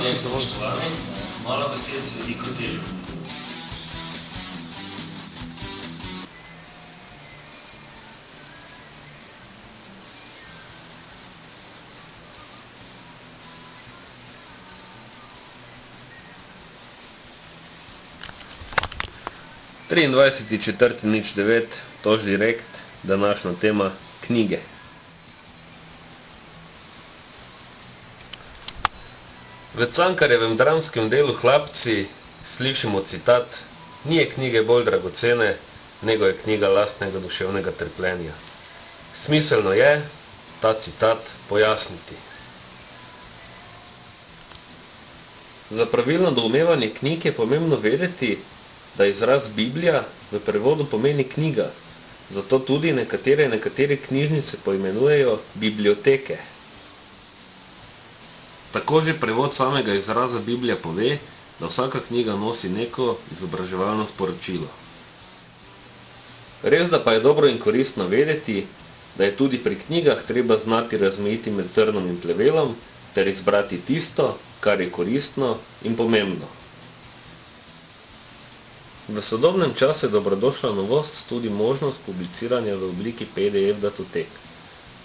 in spoštovani, malo besed z veliko težo. Triindvajseti četrti nič 9, Tož direkt, današnja tema knjige. V Cankarjevem dramskem delu Hlapci slišimo citat: "Ni je knjige bolj dragocene, nego je knjiga lastnega duševnega trpljenja." Smiselno je ta citat pojasniti. Za pravilno doumevanje knjig je pomembno vedeti, da izraz Biblija v prevodu pomeni knjiga, zato tudi nekatere knjižnice poimenujejo biblioteke. Tako že prevod samega izraza Biblija pove, da vsaka knjiga nosi neko izobraževalno sporočilo. Resda pa je dobro in koristno vedeti, da je tudi pri knjigah treba znati razmejiti med zrnom in plevelom ter izbrati tisto, kar je koristno in pomembno. V sodobnem času je dobrodošla novost tudi možnost publiciranja v obliki PDF datotek.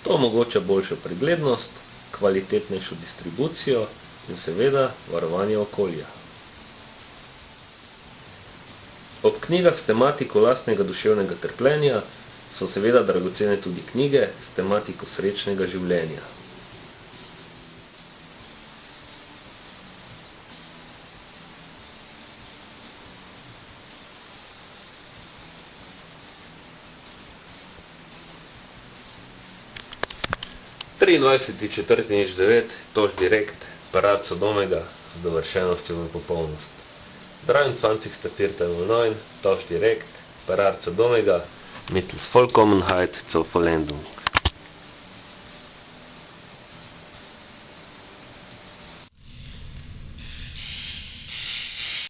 To omogoča boljšo preglednost, kvalitetnejšo distribucijo in seveda varovanje okolja. Ob knjigah s tematiko lastnega duševnega trpljenja so seveda dragocene tudi knjige s tematiko srečnega življenja. Triindvajseti četrti nič 9, Tož direkt, Parad Sodomega z dovršenostjo v popolnost. 23. 9, Tož direkt, Parad Sodomega, mittels Vollkommenheit zur Vollendung.